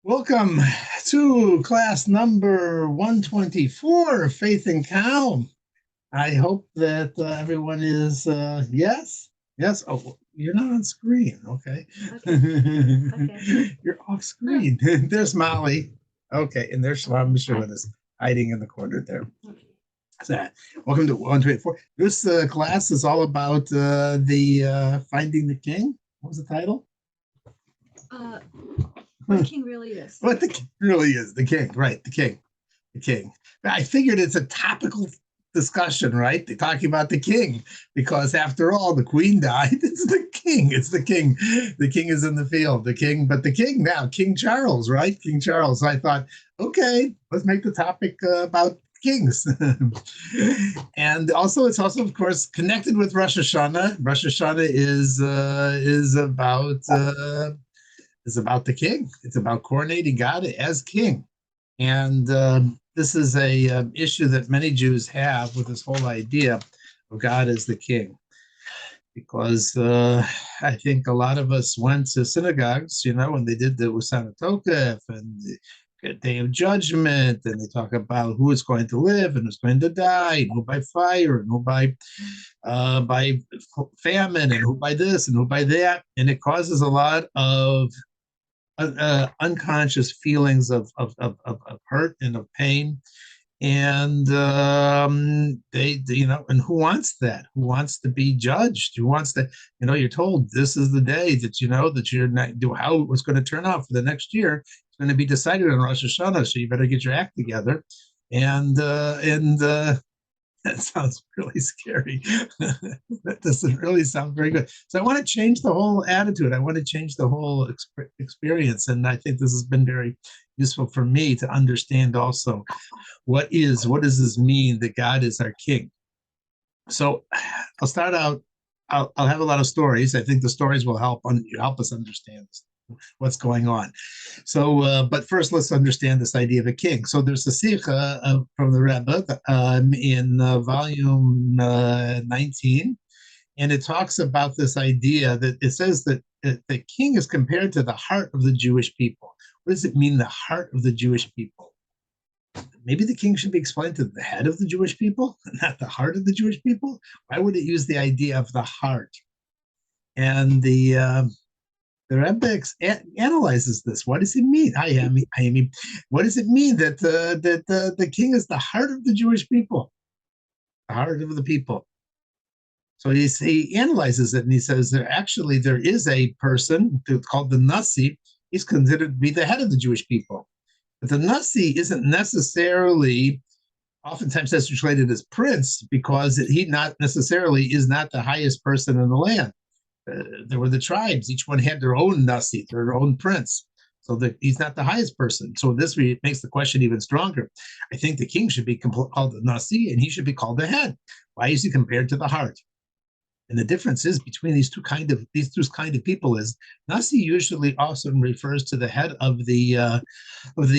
Welcome to class number 124, Faith and Cow. I hope that everyone is, yes? Yes. Oh, you're not on screen. Okay. Okay. You're off screen. There's Molly. Okay. And there's Shalom Mishra is hiding in the corner there. So, welcome to 124. This class is all about the Finding the King. What was the title? What king really is. What the king really is, the king, right? The king. I figured it's a topical discussion, right? They're talking about the king because, after all, the queen died. It's the king. It's the king. The king is in the field. The king, but the king now, King Charles, right? King Charles. So I thought, okay, let's make the topic about kings. And also, it's also, of course, connected with Rosh Hashanah. Rosh Hashanah is about the king. It's about coronating God as king. And this is a issue that many Jews have with this whole idea of God as the king. Because I think a lot of us went to synagogues, when they did the Usana Tokef and the Day of Judgment, and they talk about who is going to live and who's going to die, and who by fire, and who by famine, and who by this, and who by that. And it causes a lot of unconscious feelings of hurt and of pain, and and who wants that? Who wants to be judged? Who wants to? You're told this is the day that that you're not do how it was going to turn out for the next year. It's going to be decided on Rosh Hashanah, so you better get your act together. And that sounds really scary. That doesn't really sound very good. So I want to change the whole attitude. I want to change the whole experience. And I think this has been very useful for me to understand also what does this mean that God is our king? So I'll start out. I'll have a lot of stories. I think the stories will help us understand what's going on. So, but first, let's understand this idea of a king. So there's a sikha from the Rebbe in volume 19, and it talks about this idea that it says that the king is compared to the heart of the Jewish people. What does it mean, the heart of the Jewish people? Maybe the king should be explained to the head of the Jewish people, not the heart of the Jewish people. Why would it use the idea of the heart? And the Rebbe analyzes this. What does it mean? I mean, what does it mean that the king is the heart of the Jewish people, the heart of the people? So he analyzes it, and he says there is a person called the Nasi. He's considered to be the head of the Jewish people, but the Nasi isn't necessarily. Oftentimes that's translated as prince because he not necessarily is not the highest person in the land. There were the tribes. Each one had their own Nasi, their own prince. So that he's not the highest person. So this makes the question even stronger. I think the king should be called the Nasi, and he should be called the head. Why is he compared to the heart? And the difference is between these two kind of people is Nasi usually also refers to the head of the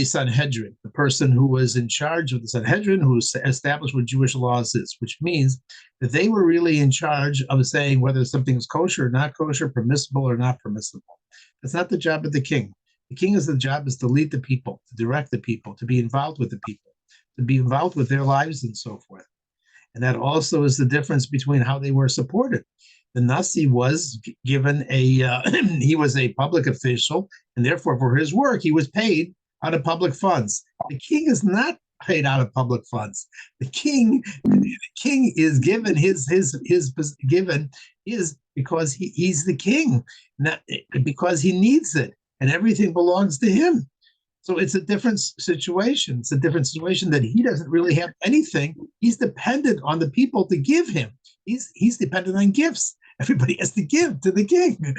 Sanhedrin, the person who was in charge of the Sanhedrin, who established what Jewish laws is, which means that they were really in charge of saying whether something is kosher or not kosher, permissible or not permissible. That's not the job of the king. The king's job is to lead the people, to direct the people, to be involved with the people, to be involved with their lives and so forth. And that also is the difference between how they were supported. The Nasi was given he was a public official, and therefore for his work, he was paid out of public funds. The king is not paid out of public funds. The king is given because he's the king, not because he needs it, and everything belongs to him. So it's a different situation. It's a different situation that he doesn't really have anything. He's dependent on the people to give him. He's dependent on gifts. Everybody has to give to the king.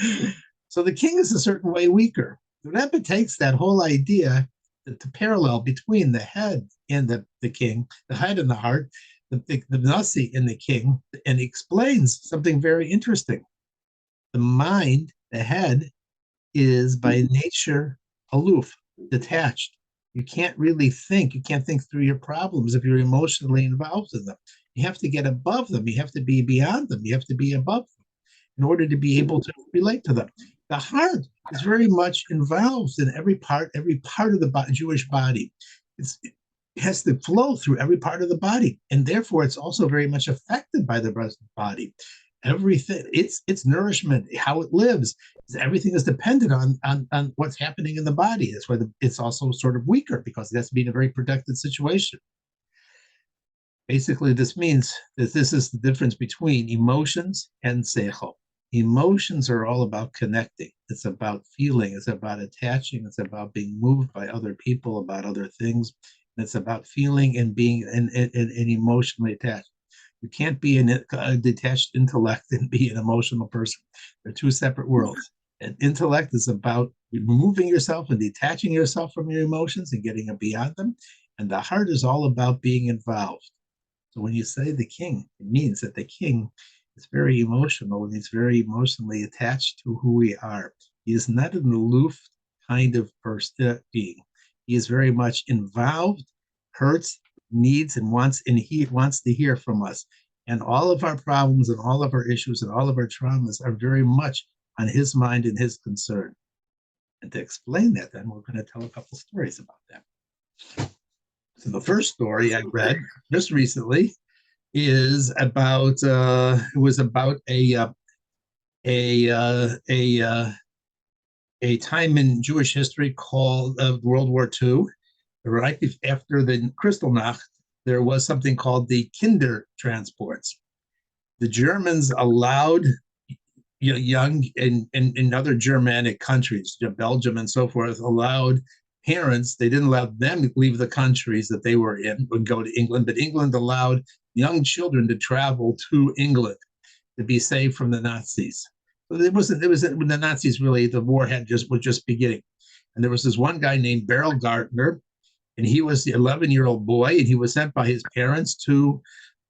So the king is a certain way weaker. The Rebbe takes that whole idea, the parallel between the head and the king, the head and the heart, the Nasi and the king, and explains something very interesting. The mind, the head, is by nature aloof, detached. You can't really think. You can't think through your problems if you're emotionally involved in them. You have to get above them. You have to be beyond them. You have to be above them in order to be able to relate to them. The heart is very much involved in every part of the Jewish body. It has to flow through every part of the body, and therefore it's also very much affected by the rest of the body. Everything, its nourishment, how it lives, everything is dependent on what's happening in the body. That's why it's also sort of weaker, because it has to be in a very protected situation. Basically, this means that this is the difference between emotions and seichel. Emotions are all about connecting. It's about feeling. It's about attaching. It's about being moved by other people, about other things. And it's about feeling and being and emotionally attached. You can't be a detached intellect and be an emotional person. They're two separate worlds. And intellect is about removing yourself and detaching yourself from your emotions and getting beyond them. And the heart is all about being involved. So when you say the king, it means that the king is very emotional and he's very emotionally attached to who we are. He is not an aloof kind of person being. He is very much involved, hurts, needs, and he wants to hear from us. And all of our problems and all of our issues and all of our traumas are very much on his mind and his concern. And to explain that, then we're going to tell a couple stories about that. So the first story I read just recently is about it was about a a time in Jewish history called World War II. Right after the Kristallnacht, there was something called the Kinder transports. The Germans allowed young in other Germanic countries, Belgium and so forth, allowed parents, they didn't allow them to leave the countries that they were in, would go to England, but England allowed young children to travel to England to be saved from the Nazis. So it was when the Nazis really, the war was just beginning. And there was this one guy named Beryl Gardner, and he was the 11-year-old boy, and he was sent by his parents to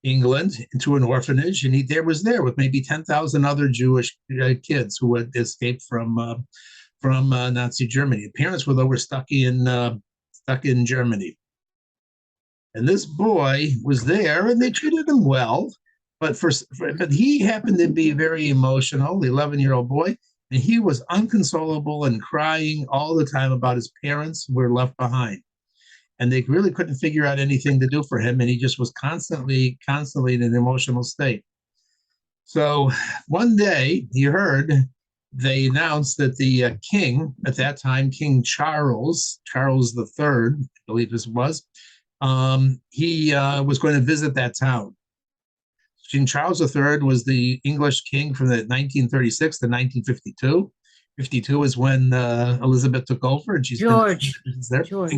England into an orphanage, and he was there with maybe 10,000 other Jewish kids who had escaped from Nazi Germany. The parents were stuck in Germany, and this boy was there, and they treated him well. But but he happened to be very emotional, the 11-year-old boy, and he was inconsolable and crying all the time about his parents who were left behind. And they really couldn't figure out anything to do for him, and he just was constantly in an emotional state. So one day he heard they announced that the king at that time, King Charles the Third, I believe this was, he was going to visit that town. King Charles the Third was the English king from the 1936 to 1952. 52 is when Elizabeth took over, and she's George. been there. George.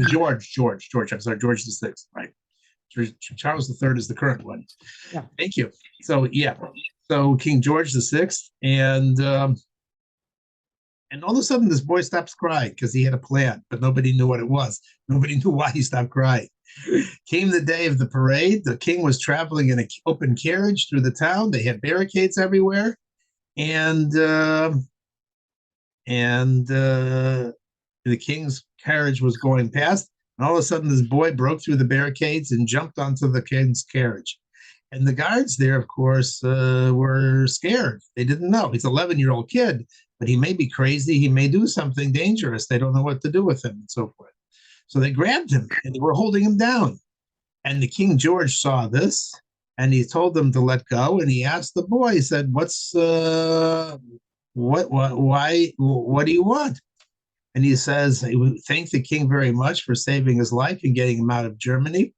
I'm sorry, George the Sixth, right? Charles the Third is the current one. Yeah. Thank you. So yeah, so King George the Sixth, and all of a sudden this boy stops crying because he had a plan, but nobody knew what it was. Nobody knew why he stopped crying. Came the day of the parade. The king was traveling in an open carriage through the town. They had barricades everywhere, and the king's carriage was going past, and all of a sudden this boy broke through the barricades and jumped onto the king's carriage. And the guards there, of course, were scared. They didn't know. He's an 11-year-old kid, but he may be crazy. He may do something dangerous. They don't know what to do with him and so forth. So they grabbed him and they were holding him down. And the King George saw this, and he told them to let go. And he asked the boy, he said, "What's what do you want?" And he says, he would thank the king very much for saving his life and getting him out of Germany.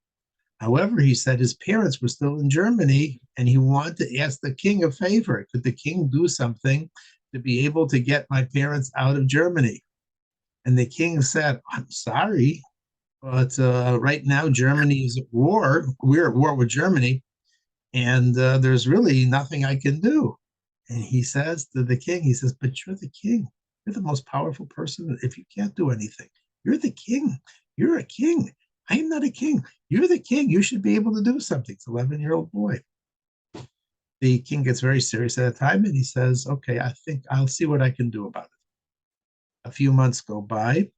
However, he said his parents were still in Germany, and he wanted to ask the king a favor. Could the king do something to be able to get my parents out of Germany? And the king said, "I'm sorry, but right now Germany is at war. We're at war with Germany, and there's really nothing I can do." And he says to the king, he says, "But you're the king. You're the most powerful person. If you can't do anything, you're the king. You're a king. I am not a king. You're the king. You should be able to do something." It's an 11-year-old boy. The king gets very serious at a time, and he says, "Okay, I think I'll see what I can do about it." A few months go by,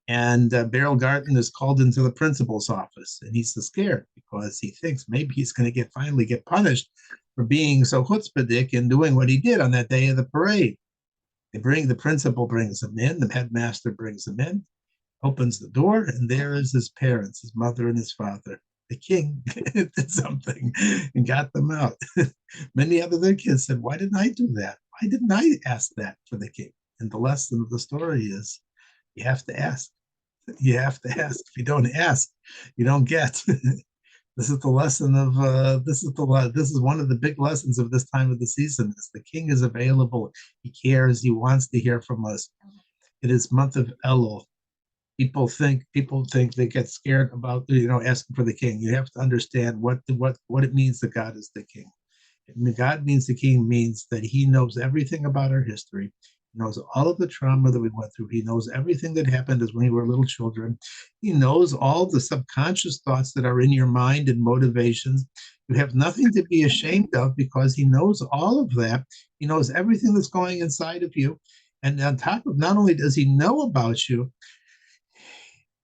and Beryl Garten is called into the principal's office, and he's so scared because he thinks maybe he's going to finally get punished for being so chutzpahdik and doing what he did on that day of the parade. The principal brings him in, the headmaster brings him in, opens the door, and there is his parents, his mother and his father. The king did something and got them out. Many other kids said, "Why didn't I do that? Why didn't I ask that for the king?" And the lesson of the story is you have to ask. You have to ask. If you don't ask, you don't get. This is the lesson of this is one of the big lessons of this time of the season. Is the king is available. He cares. He wants to hear from us. It is month of Elul. People think they get scared about asking for the king. You have to understand what it means that God is the king. And God means the king means that he knows everything about our history. He knows all of the trauma that we went through. He knows everything that happened as when we were little children. He knows all the subconscious thoughts that are in your mind and motivations. You have nothing to be ashamed of because he knows all of that. He knows everything that's going inside of you. And on top of not only does he know about you,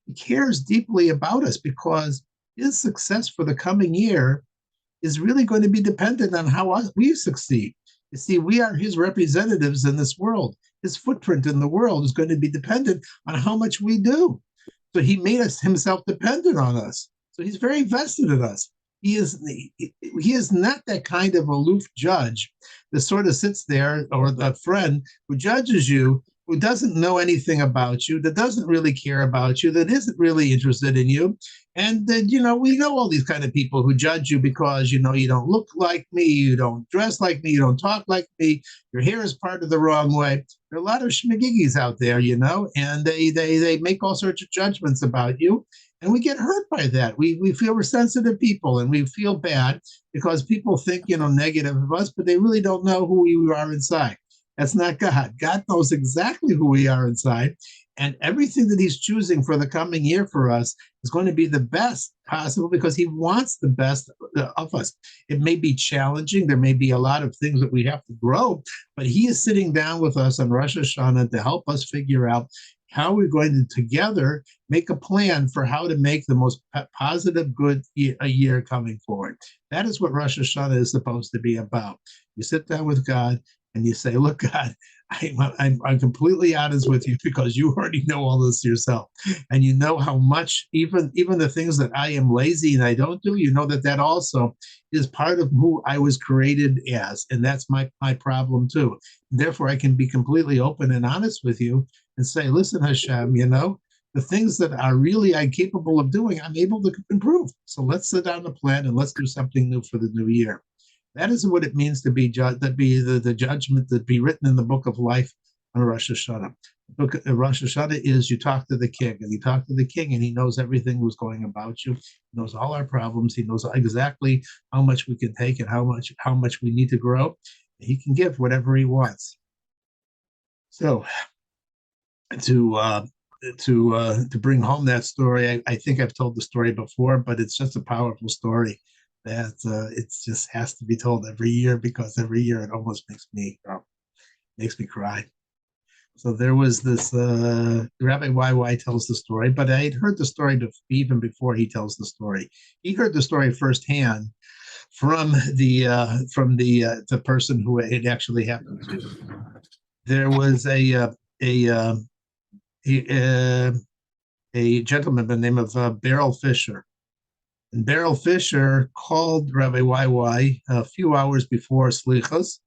he cares deeply about us because his success for the coming year is really going to be dependent on how we succeed. You see, we are his representatives in this world. His footprint in the world is going to be dependent on how much we do. So he made us himself dependent on us. So he's very vested in us. He is not that kind of aloof judge that sort of sits there, or the friend who judges you, who doesn't know anything about you, that doesn't really care about you, that isn't really interested in you. And then, we know all these kind of people who judge you because, you don't look like me, you don't dress like me, you don't talk like me, your hair is parted the wrong way. There are a lot of schmagigis out there, and they make all sorts of judgments about you. And we get hurt by that. We feel we're sensitive people and we feel bad because people think, negative of us, but they really don't know who we are inside. That's not God. God knows exactly who we are inside. And everything that he's choosing for the coming year for us is going to be the best possible because he wants the best of us. It may be challenging. There may be a lot of things that we have to grow, but he is sitting down with us on Rosh Hashanah to help us figure out how we're going to together make a plan for how to make the most positive, good year coming forward. That is what Rosh Hashanah is supposed to be about. You sit down with God and you say, "Look, God, I'm completely honest with you because you already know all this yourself, and you know how much even the things that I am lazy and I don't do. You know that also is part of who I was created as, and that's my problem too. Therefore, I can be completely open and honest with you and say, listen, Hashem, the things that are really I'm capable of doing, I'm able to improve. So let's sit down a plan and let's do something new for the new year." That is what it means to be the judgment that be written in the book of life on Rosh Hashanah. The book of Rosh Hashanah is you talk to the king, and you talk to the king, and he knows everything was going about you. He knows all our problems. He knows exactly how much we can take and how much we need to grow. He can give whatever he wants. So to bring home that story, I think I've told the story before, but it's just a powerful story that it just has to be told every year because every year it almost makes me cry. So there was this Rabbi YY tells the story, but I had heard the story even before he tells the story. He heard the story firsthand from the person who it actually happened to. There was a gentleman by the name of Beryl Fisher. And Beryl Fisher called Rabbi YY a few hours before Slichos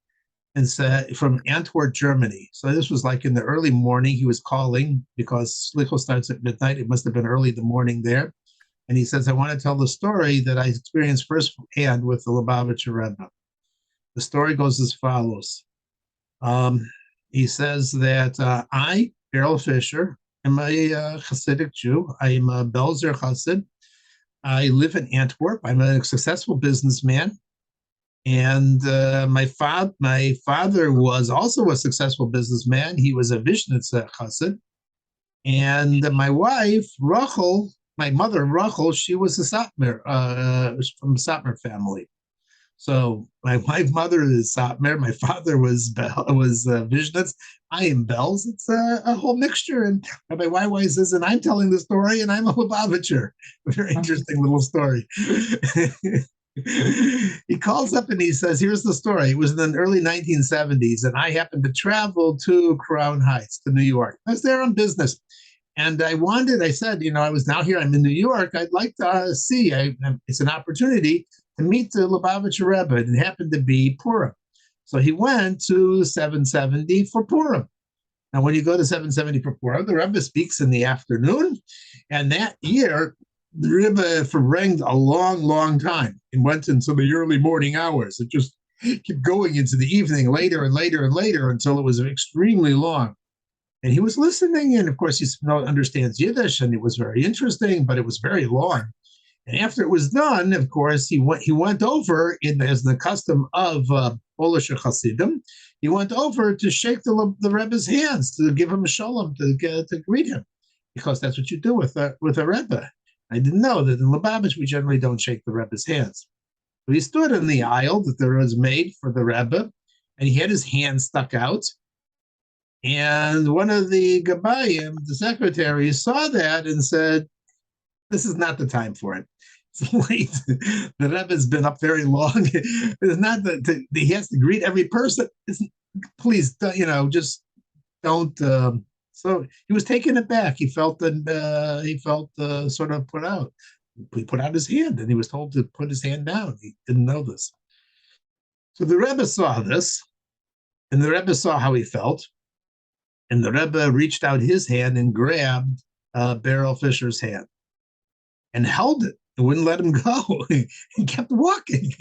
and said from Antwerp, Germany. So this was like in the early morning. He was calling because Slichos starts at midnight. It must have been early in the morning there. And he says, "I want to tell the story that I experienced firsthand with the Lubavitcher Rebbe." The story goes as follows. He says that I, Beryl Fisher, am a Hasidic Jew. I am a Belzer Hasid. I live in Antwerp. I'm a successful businessman. And my father was also a successful businessman. He was a Vishnitz Chassid. And my wife, Rachel, my mother, Rachel, she was a Satmar, from the Satmar family. So my mother is Satmar. My father was Vishnitz. I am Belz. It's a whole mixture. And Rabbi YY says, and I'm telling the story, and I'm a Lubavitcher. A very interesting little story. He calls up and he says, here's the story. It was in the early 1970s, and I happened to travel to Crown Heights, to New York. I was there on business. And I said, I was now here, I'm in New York. I'd like to see, it's an opportunity to meet the Lubavitcher Rebbe. And it happened to be Purim. So he went to 770 for Purim. Now, when you go to 770 for Purim, the Rebbe speaks in the afternoon. And that year, the Rebbe harangued a long, long time. It went into the early morning hours. It just kept going into the evening, later and later and later, until it was extremely long. And he was listening, and of course, he understands Yiddish, and it was very interesting, but it was very long. And after it was done, of course, he went over, as the custom of Polish Hasidim, he went over to shake the Rebbe's hands, to give him a shalom, to greet him, because that's what you do with a Rebbe. I didn't know that in Lubavitch, we generally don't shake the Rebbe's hands. So he stood in the aisle that there was made for the Rebbe, and he had his hand stuck out. And one of the Gabayim, the secretaries, saw that and said, this is not the time for it. It's late. The Rebbe's been up very long. It's not that he has to greet every person. Please, just don't. So he was taken aback. He felt sort of put out. He put out his hand, and he was told to put his hand down. He didn't know this. So the Rebbe saw this, and the Rebbe saw how he felt. And the Rebbe reached out his hand and grabbed Beryl Fisher's hand and held it and wouldn't let him go and kept walking.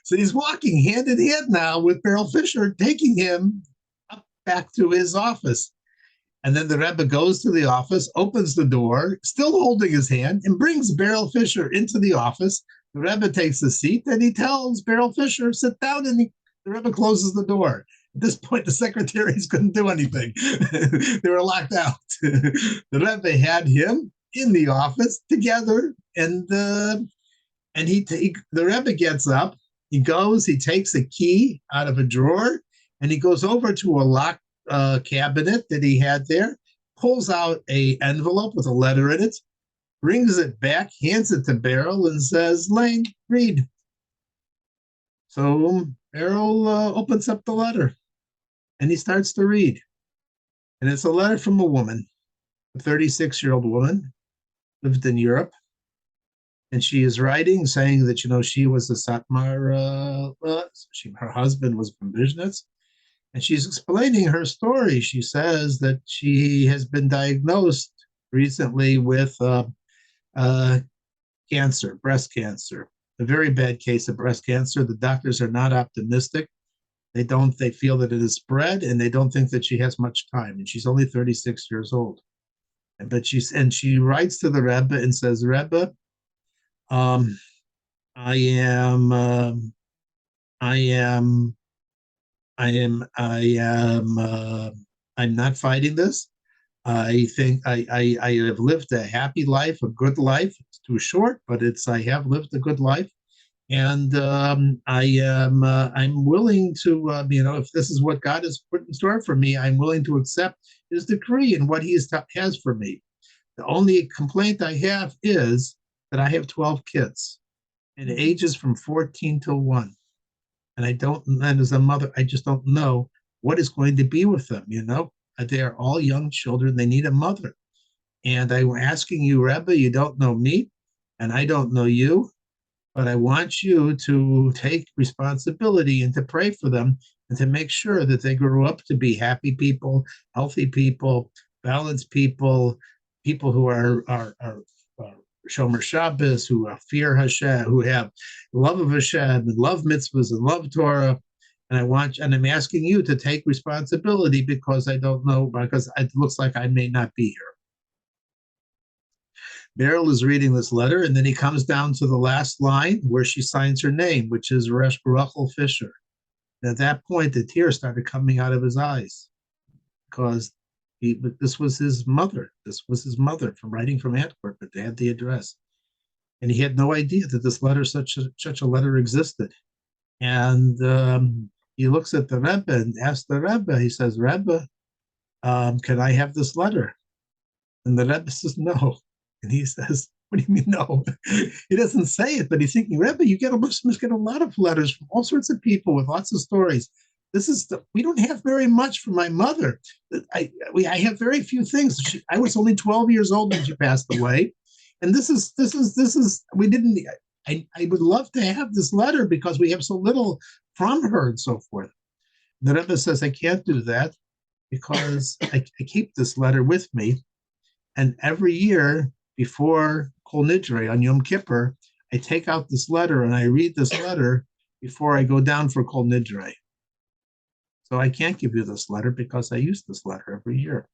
So he's walking hand in hand now with Beryl Fisher, taking him up back to his office. And then the Rebbe goes to the office, opens the door, still holding his hand, and brings Beryl Fisher into the office. The Rebbe takes a seat, and he tells Beryl Fisher, sit down, and the Rebbe closes the door. At this point, the secretaries couldn't do anything. They were locked out. The Rebbe had him in the office together, and the Rebbe gets up. He goes. He takes a key out of a drawer, and he goes over to a locked cabinet that he had there. Pulls out an envelope with a letter in it, brings it back, hands it to Beryl, and says, "Lane, read." So Beryl opens up the letter. And he starts to read. And it's a letter from a woman, a 36-year-old woman, lived in Europe. And she is writing, saying that, she was a Satmar, her husband was from Bizhnitz. And she's explaining her story. She says that she has been diagnosed recently with cancer, breast cancer, a very bad case of breast cancer. The doctors are not optimistic. They feel that it is spread, and they don't think that she has much time. And she's only 36 years old. But she writes to the Rebbe and says, Rebbe, I'm not fighting this. I think I have lived a happy life, a good life. It's too short, but I have lived a good life. And I'm willing to, if this is what God has put in store for me, I'm willing to accept his decree and what he has for me. The only complaint I have is that I have 12 kids and ages from 14 to 1. And as a mother, I just don't know what is going to be with them, They are all young children. They need a mother. And I'm asking you, Rebbe, you don't know me, and I don't know you. But I want you to take responsibility and to pray for them and to make sure that they grow up to be happy people, healthy people, balanced people, people who are Shomer Shabbos, who fear Hashem, who have love of Hashem and love mitzvahs and love Torah. And I'm asking you to take responsibility because I don't know, because it looks like I may not be here. Beryl is reading this letter, and then he comes down to the last line where she signs her name, which is Rachel Fisher. And at that point, the tears started coming out of his eyes because this was his mother. This was his mother from writing from Antwerp, but they had the address. And he had no idea that this letter, such a letter existed. And he looks at the Rebbe and asks the Rebbe, he says, Rebbe, can I have this letter? And the Rebbe says, no. And he says, What do you mean, no? He doesn't say it, but he's thinking, Rebbe, you get must get a lot of letters from all sorts of people with lots of stories. We don't have very much from my mother. I have very few things. I was only 12 years old when she passed away. And we didn't, I would love to have this letter because we have so little from her and so forth. The Rebbe says, I can't do that because I keep this letter with me. And every year before Kol Nidre on Yom Kippur, I take out this letter and I read this letter before I go down for Kol Nidre. So I can't give you this letter because I use this letter every year.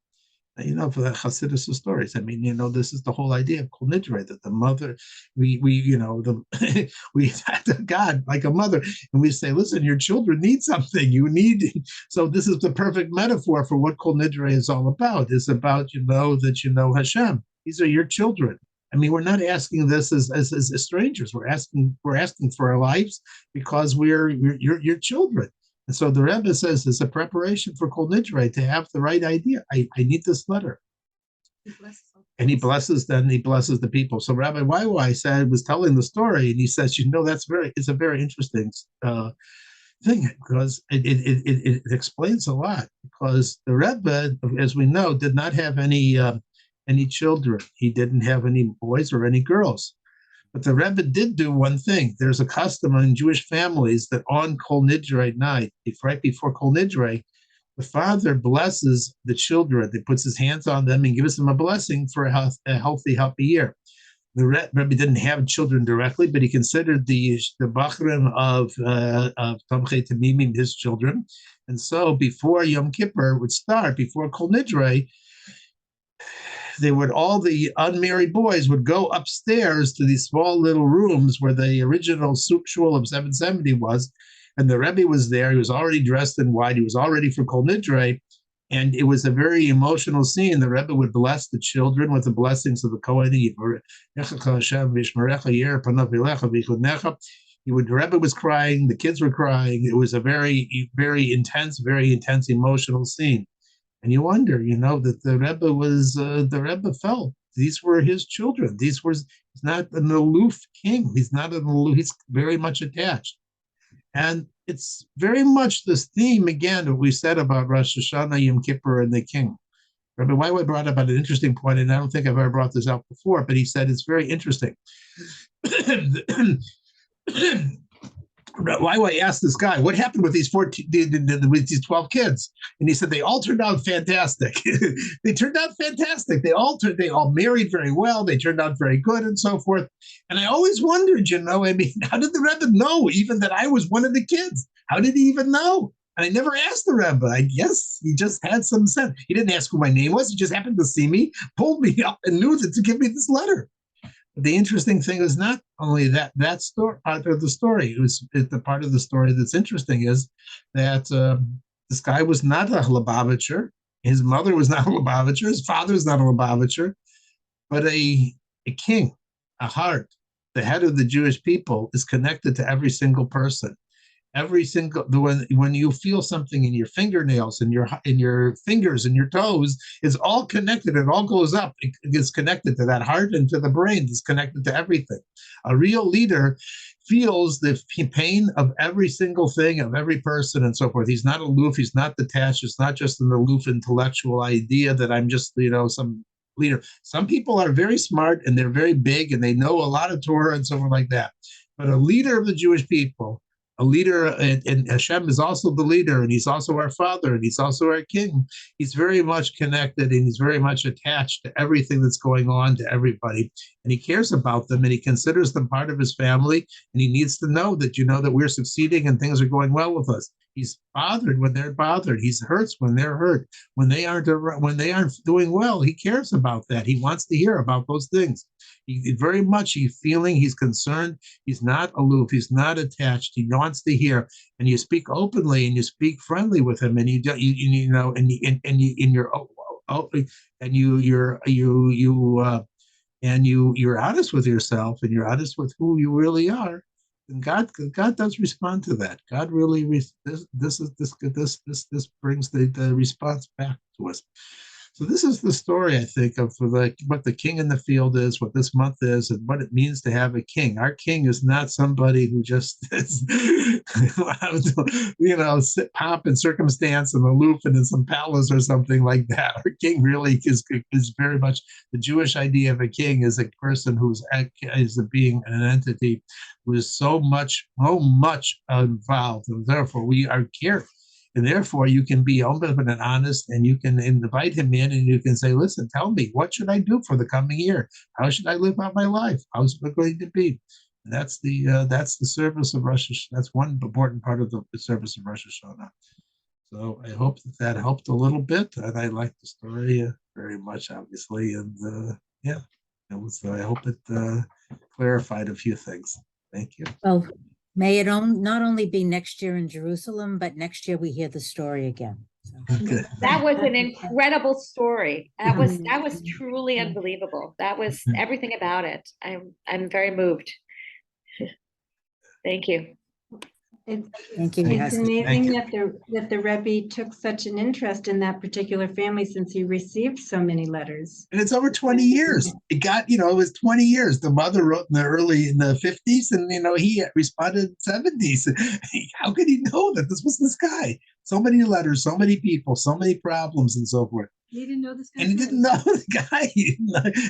For the Hasidus stories. I mean, this is the whole idea of Kol Nidre, that the mother, we we to God like a mother, and we say, listen, your children need something. You need. So this is the perfect metaphor for what Kol Nidre is all about. It's about that Hashem. These are your children. I mean, we're not asking this as strangers. We're asking for our lives because we're your children. And so the Rebbe says it's a preparation for Kol Nidre to have the right idea. I need this letter. And he blesses the people. So Rabbi Waiwai was telling the story, and he says, it's a very interesting thing because it explains a lot. Because the Rebbe, as we know, did not have any children. He didn't have any boys or any girls. But the Rebbe did do one thing. There's a custom in Jewish families that on Kol Nidre night, right before Kol Nidre, the father blesses the children. He puts his hands on them and gives them a blessing for a healthy, happy year. The Rebbe didn't have children directly, but he considered the Bachrim of Tomchei Tamimim his children. And so before Yom Kippur would start, before Kol Nidre, all the unmarried boys would go upstairs to these small little rooms where the original shul of 770 was, and the Rebbe was there. He was already dressed in white. He was all ready for Kol Nidre, and it was a very emotional scene. The Rebbe would bless the children with the blessings of the Kohanim. The Rebbe was crying. The kids were crying. It was a very, very intense emotional scene. And you wonder, that the Rebbe felt these were his children. He's not an aloof king. He's very much attached. And it's very much this theme, again, that we said about Rosh Hashanah, Yom Kippur, and the king. Rabbi Waiwai brought up an interesting point, and I don't think I've ever brought this out before, but he said it's very interesting. Waiwai asked this guy, what happened with these 12 kids? And he said, they all turned out fantastic. They turned out fantastic. They all married very well. They turned out very good and so forth. And I always wondered, how did the Rebbe know even that I was one of the kids? How did he even know? And I never asked the Rebbe. I guess he just had some sense. He didn't ask who my name was. He just happened to see me, pulled me up, and knew to give me this letter. The interesting thing is not only that story part of the story. The part of the story that's interesting is that this guy was not a Lubavitcher. His mother was not a Lubavitcher. His father was not a Lubavitcher, but a king, a heart. The head of the Jewish people is connected to every single person. When you feel something in your fingernails, in your fingers, and your toes, it's all connected. It all goes up. It is connected to that heart and to the brain. It's connected to everything. A real leader feels the pain of every single thing, of every person, and so forth. He's not aloof. He's not detached. It's not just an aloof intellectual idea that I'm just some leader. Some people are very smart and they're very big and they know a lot of Torah and so forth like that. But a leader of the Jewish people, a leader, and Hashem is also the leader, and he's also our father, and he's also our king. He's very much connected, and he's very much attached to everything that's going on, to everybody, and he cares about them, and he considers them part of his family, and he needs to know that that we're succeeding and things are going well with us. He's bothered when they're bothered. He hurts when they're hurt. When they aren't doing well, he cares about that. He wants to hear about those things. He's feeling, he's concerned. He's not aloof. He's not attached. He wants to hear, and you speak openly and you speak friendly with him, and you're honest with yourself, and you're honest with who you really are. And God does respond to that. God really this brings the response back to us. So this is the story, I think, of what the king in the field is, what this month is, and what it means to have a king. Our king is not somebody who just is, sit pomp and circumstance and aloof and in some palace or something like that. Our king really is very much the Jewish idea of a king is a person is a being, an entity who is so much involved, and therefore we are care. And therefore, you can be open and honest, and you can invite him in, and you can say, "Listen, tell me, what should I do for the coming year? How should I live out my life? How's it going to be?" And that's the service of Rosh Hashanah. That's one important part of the service of Rosh Hashanah. So I hope that helped a little bit, and I like the story very much, obviously, and yeah, it was. I hope it clarified a few things. Thank you. Well, may it not only be next year in Jerusalem, but next year we hear the story again. So. Okay. That was an incredible story. That was truly unbelievable. That was everything about it. I'm very moved. Thank you. Thank you. It's amazing Thank you. that the Rebbe took such an interest in that particular family since he received so many letters. And it's over 20 years. It was 20 years. The mother wrote in the 50s, and he responded in the 70s. How could he know that this was this guy? So many letters, so many people, so many problems, and so forth. He didn't know this guy. And he didn't know the guy. He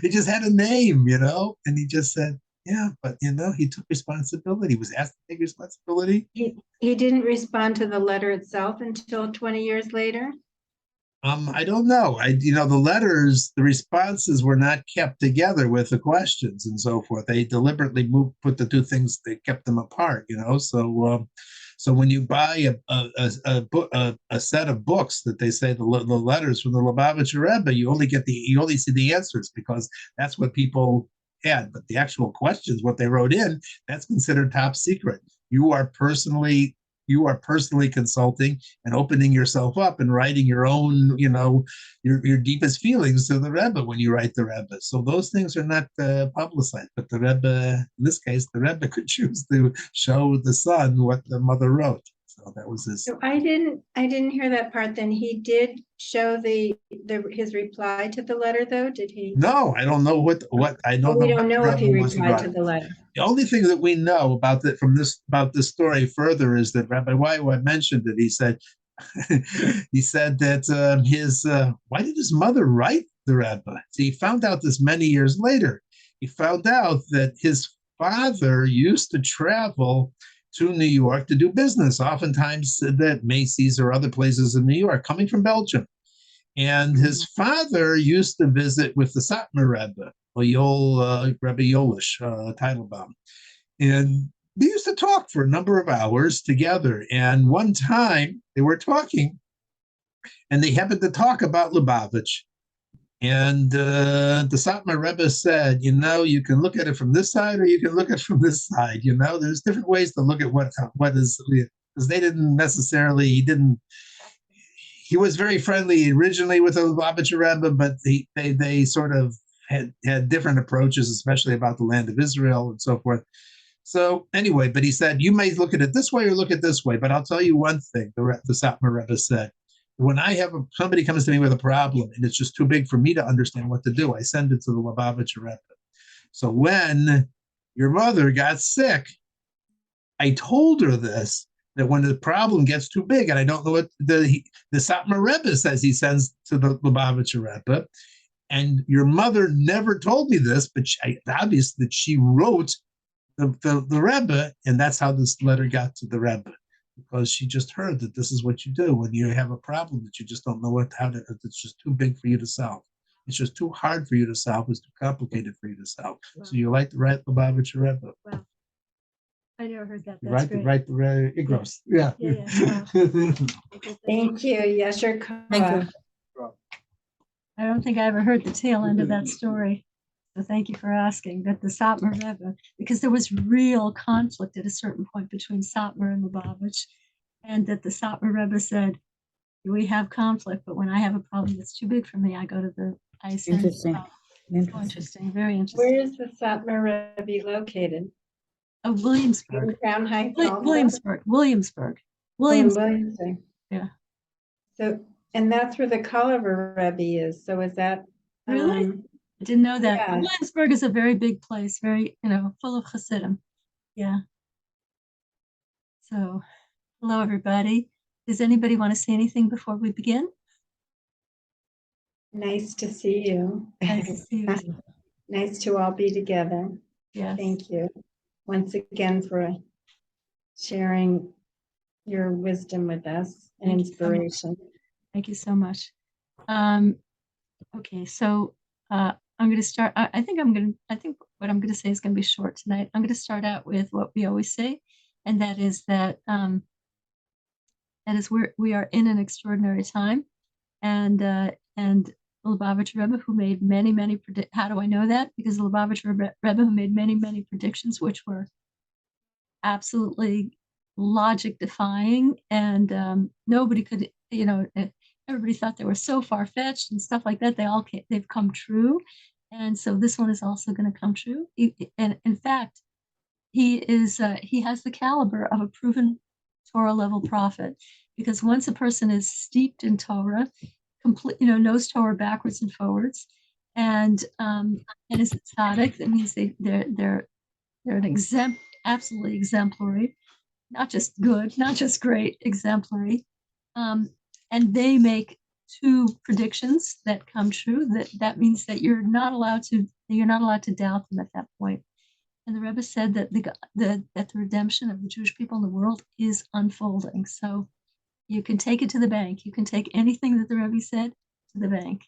just had a name, and he just said, yeah, but he took responsibility. He was asked to take responsibility. He didn't respond to the letter itself until 20 years later. I don't know. The letters, the responses were not kept together with the questions and so forth. They deliberately put the two things, they kept them apart. So when you buy a set of books that they say the letters from the Lubavitcher Rebbe, you only see the answers because that's what people had. But the actual questions, what they wrote in, that's considered top secret. You are personally consulting and opening yourself up and writing your own, your deepest feelings to the Rebbe when you write the Rebbe. So those things are not publicized. But the Rebbe, in this case, the Rebbe could choose to show the son what the mother wrote. So that was his. So I didn't hear that part. Then he did show his reply to the letter, though. Did he? No, I don't know what I don't know. We don't know if he replied to the letter. The only thing that we know about this story further is that Rabbi Weiwa mentioned it. He said that why did his mother write the Rebbe? See, he found out this many years later. He found out that his father used to travel to New York to do business, oftentimes at Macy's or other places in New York, coming from Belgium. And his father used to visit with the Satmar Rebbe, Rebbe Yolish Teitelbaum. And they used to talk for a number of hours together. And one time they were talking, and they happened to talk about Lubavitch. And the Satmar Rebbe said, you can look at it from this side or you can look at it from this side. There's different ways to look at what is, because he was very friendly originally with the Lubavitcher Rebbe, but they sort of had different approaches, especially about the land of Israel and so forth. So anyway, but he said, you may look at it this way or look at this way, but I'll tell you one thing, the Satmar Rebbe said. When somebody comes to me with a problem and it's just too big for me to understand what to do, I send it to the Lubavitcher Rebbe. So when your mother got sick, I told her this, that when the problem gets too big and I don't know what the Satmar Rebbe says he sends to the Lubavitcher Rebbe, and your mother never told me this, but obvious that she wrote the Rebbe, and that's how this letter got to the Rebbe. Because she just heard that this is what you do when you have a problem that you just don't know it's just too big for you to solve. It's just too hard for you to solve. It's too complicated for you to solve. Wow. So you like to write Lubavitcher Rebbe. Wow. I never heard that. That's great. Write the Igros. Yeah. Wow. Thank you. Yasher Koach. Thank you. I don't think I ever heard the tail end of that story. So thank you for asking. That the Satmar Rebbe, because there was real conflict at a certain point between Satmar and Lubavitch, and that the Satmar Rebbe said, we have conflict, but when I have a problem that's too big for me, I go to the ISN. Interesting. Very interesting. Where is the Satmar Rebbe located? Oh, Williamsburg. Crown Heights. Williamsburg. Yeah. So And that's where the Culliver Rebbe is. So is that? Really? I didn't know that. yeah. Williamsburg is a very big place, very, full of Hasidim. Yeah. So, hello, everybody. Does anybody want to say anything before we begin? Nice to see you. Nice to see you. Nice to all be together. Yes. Thank you once again for sharing your wisdom with us and Thank you so much. inspiration. Thank you so much. Okay, so I'm going to start. I think what I'm going to say is going to be short tonight. I'm going to start out with what we always say, and that is that we are in an extraordinary time, and the Lubavitcher Rebbe, who made many how do I know that? Because the Lubavitcher Rebbe who made many predictions, which were absolutely logic defying, and nobody could, everybody thought they were so far-fetched and stuff like that. They've come true. And so this one is also going to come true. And in fact, he has the caliber of a proven Torah level prophet, because once a person is steeped in Torah, knows Torah backwards and forwards, and is a tzaddik, that means they're an absolutely exemplary, not just good, not just great, exemplary. And they make two predictions that come true. That means that you're not allowed to doubt them at that point. And the Rebbe said that the redemption of the Jewish people in the world is unfolding. So you can take it to the bank. You can take anything that the Rebbe said to the bank.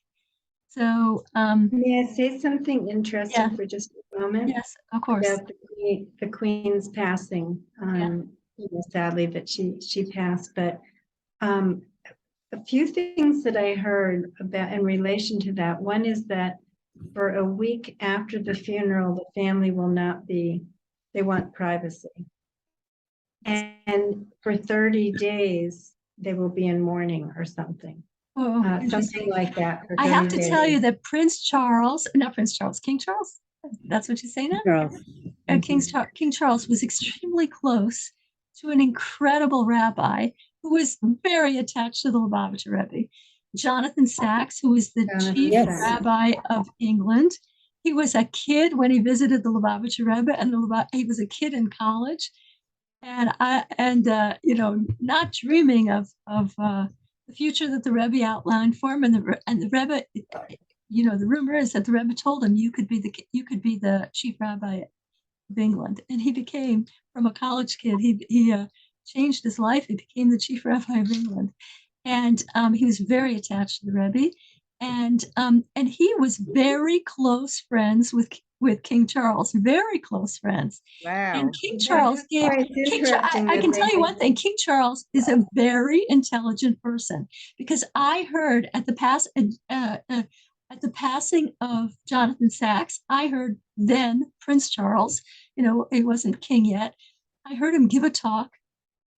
So may I say something interesting for just a moment? Yes, of course. About the Queen's passing. Sadly, that she passed, but a few things that I heard about in relation to that. One is that for a week after the funeral, the family will not be, they want privacy. And for 30 days, they will be in mourning or something. Something like that. I have to tell you that King Charles, that's what you say now? Charles. King Charles was extremely close to an incredible rabbi who was very attached to the Lubavitcher Rebbe, Jonathan Sachs, who was the chief rabbi of England. He was a kid when he visited the Lubavitcher Rebbe, and he was a kid in college, and not dreaming of the future that the Rebbe outlined for him, and the Rebbe, the rumor is that the Rebbe told him, you could be the chief rabbi of England, and he became, from a college kid, he changed his life. He became the chief rabbi of England, and he was very attached to the Rebbe, and he was very close friends with King Charles, very close friends. Wow. And King Charles I can tell you one thing, King Charles is a very intelligent person, because I heard at the passing of Jonathan Sachs, I heard then Prince Charles, he wasn't king yet, I heard him give a talk.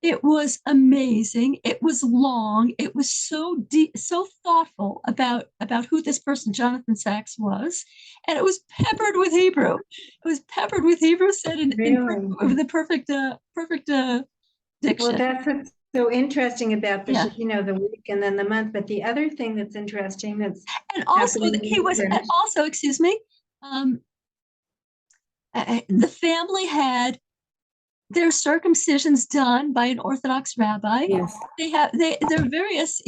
It was amazing. It was long. It was so deep, so thoughtful about who this person, Jonathan Sachs, was. And it was peppered with Hebrew. It was peppered with Hebrew, said in the perfect diction. Well, that's what's so interesting about the week and then the month. But the other thing that's interesting excuse me, the family had their circumcisions done by an Orthodox rabbi. Yes. They're various,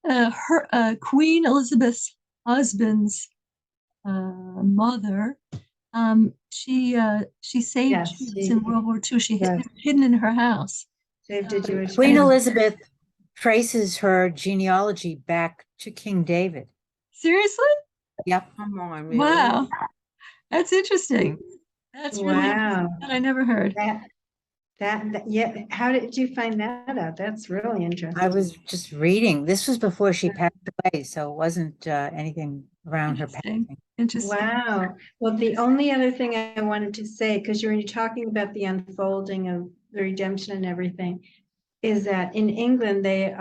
her Queen Elizabeth's husband's mother, she saved Jews in World War II. She had hidden in her house. Saved a Jewish Queen family. Elizabeth traces her genealogy back to King David. Seriously? Yep. Come on, really? Wow. That's interesting. That's really interesting. That I never heard. How did you find that out? That's really interesting. I was just reading. This was before she passed away, so it wasn't anything around her passing. Interesting. Wow. Well, the only other thing I wanted to say, because you're talking about the unfolding of the redemption and everything, is that in England they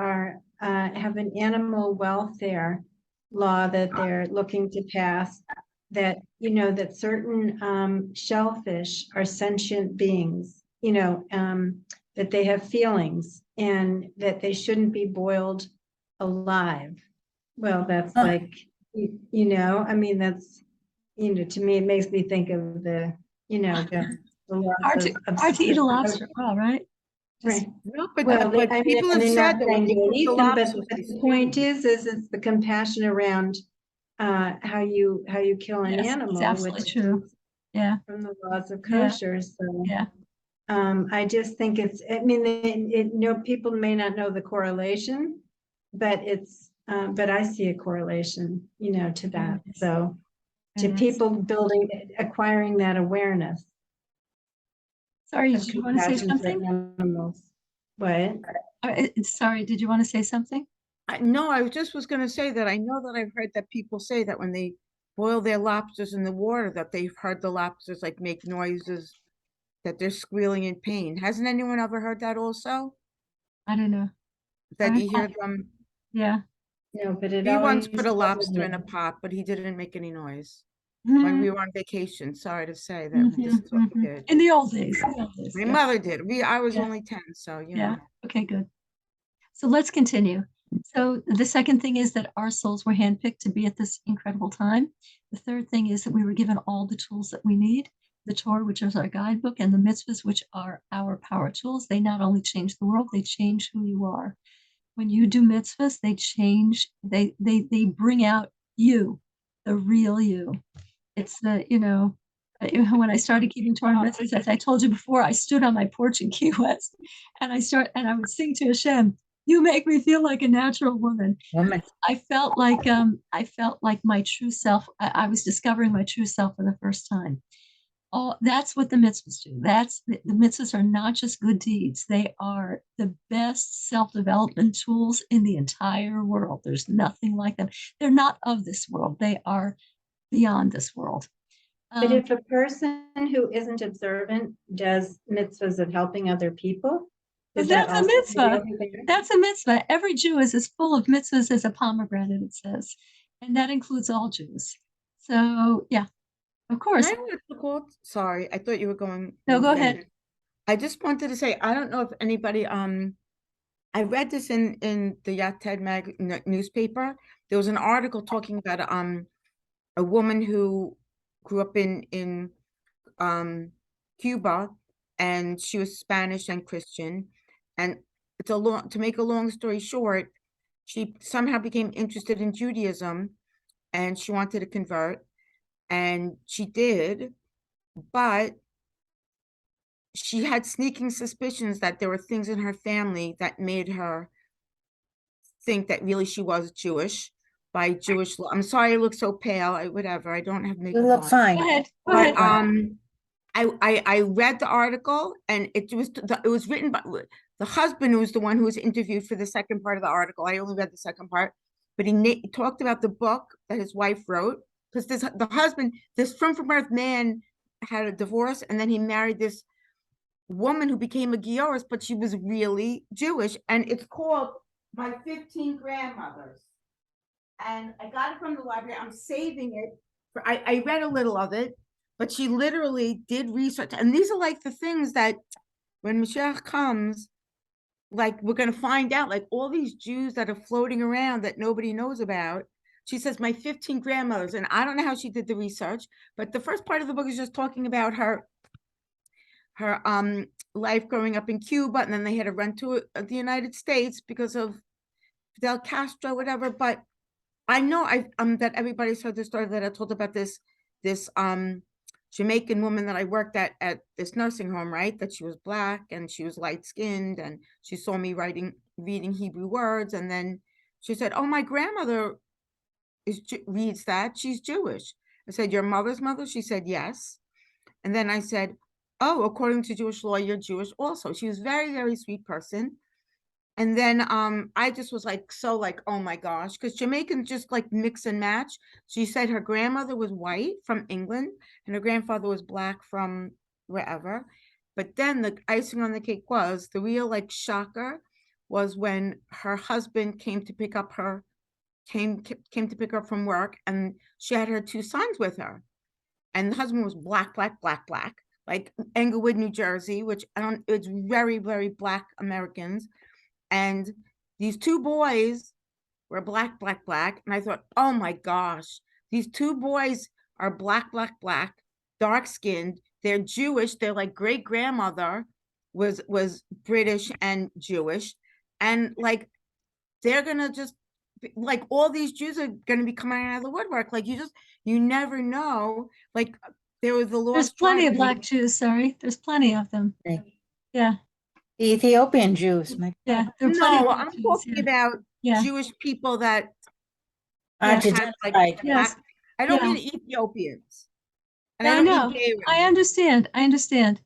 have an animal welfare law that they're looking to pass, that that certain shellfish are sentient beings. The that they have feelings and that they shouldn't be boiled alive. Well, that's Huh. like, you know, I mean, that's, you know, to me, it makes me think of the, you know, the laws Hard to eat a lobster raw, right? Just- Right. No, but, Well, but I mean, people and have they're said not that when saying they don't cook the eat them, but lobsters, they the point stew. is it's the compassion around how you kill an Yes, it's animal, absolutely which true. is Yeah, from the laws of Yeah. kosher. So yeah. I just think it's, I mean, people may not know the correlation, but but I see a correlation, you know, to that. Yes. So to Yes. people acquiring that awareness Sorry, of did you want to say compassion for something? animals. What? Sorry, did you want to say something? No, I just was gonna say that I know that I've heard that people say that when they boil their lobsters in the water, that they've heard the lobsters like make noises, that they're squealing in pain. Hasn't anyone ever heard that also? I don't know. That I- you hear them? Yeah. No, but it He once always put a lobster in a bothers me. pot, but he didn't make any noise. Mhm, When we were on vacation, sorry to say that this mhm, is what we mhm. did. In the old days. My Yeah. mother did. I was Yeah. only 10, so you Yeah. know. Okay, good. So let's continue. So the second thing is that our souls were handpicked to be at this incredible time. The third thing is that we were given all the tools that we need. The Torah, which is our guidebook, and the mitzvahs, which are our power tools. They not only change the world, they change who you are. When you do mitzvahs, they change, they bring out you, the real you. It's the, when I started keeping Torah mitzvahs, as I told you before, I stood on my porch in Key West and I would sing to Hashem, "You make me feel like a natural woman." Woman. I felt like my true self. I was discovering my true self for the first time. Oh, that's what the mitzvahs do. The mitzvahs are not just good deeds. They are the best self-development tools in the entire world. There's nothing like them. They're not of this world. They are beyond this world. But if a person who isn't observant does mitzvahs of helping other people, But is that that's a also mitzvah. over there? That's a mitzvah. Every Jew is as full of mitzvahs as a pomegranate, it says. And that includes all Jews. So, yeah, of Can course. I have a call? Sorry, I thought you were going. No, you were go finished. ahead. I just wanted to say, I don't know if anybody, I read this in the Yated newspaper. There was an article talking about a woman who grew up in Cuba, and she was Spanish and Christian. And to make a long story short, she somehow became interested in Judaism, and she wanted to convert, and she did, but she had sneaking suspicions that there were things in her family that made her think that really she was Jewish by Jewish law. I'm sorry I look so pale. Whatever. I don't have You makeup look on. fine. Go ahead. Go But ahead. I read the article, and it was written by the husband, who was the one who was interviewed for the second part of the article. I only read the second part, but he talked about the book that his wife wrote, because the husband, this from birth man, had a divorce, and then he married this woman who became a Gioris, but she was really Jewish, and it's called My 15 Grandmothers. And I got it from the library. I'm saving it. I read a little of it, but she literally did research. And these are like the things that when Mashiach comes, like we're going to find out, like all these Jews that are floating around that nobody knows about. She says, my 15 grandmothers. And I don't know how she did the research, but the first part of the book is just talking about her life growing up in Cuba, and then they had to run to the United States because of Fidel Castro, whatever. But I know that everybody's heard the story that I told about this Jamaican woman that I worked at this nursing home, right? That she was Black and she was light skinned, and she saw me reading Hebrew words, and then she said, "Oh, my grandmother reads that. She's Jewish." I said, "Your mother's mother?" She said, "Yes." And then I said, "Oh, according to Jewish law, you're Jewish also." She was very, very sweet person. And then I just was like, oh my gosh, because Jamaicans just like mix and match. She said her grandmother was white from England and her grandfather was Black from wherever. But then the icing on the cake was the real like shocker was when her husband came to pick up from work, and she had her two sons with her. And the husband was Black, Black, Black, Black. like Englewood, New Jersey, which I don't, it's very, very Black Americans. And these two boys were black, black, black. And I thought, oh my gosh, these two boys are black, black, black, dark skinned. They're Jewish. They're like great grandmother was British and Jewish. And like, they're gonna just like all these Jews are gonna be coming out of the woodwork. Like you never know. Like there was the There's lost plenty tribe of Black Jews, sorry. There's plenty of them. Right. Yeah, The Ethiopian Jews, my yeah. God, There are plenty of No, Black I'm Jews, talking yeah. about Yeah. Jewish people that Yeah. had like identified. Yes. black. I don't Yeah. mean Ethiopians. And Yeah, I I don't know. mean I Arabs, understand. I understand.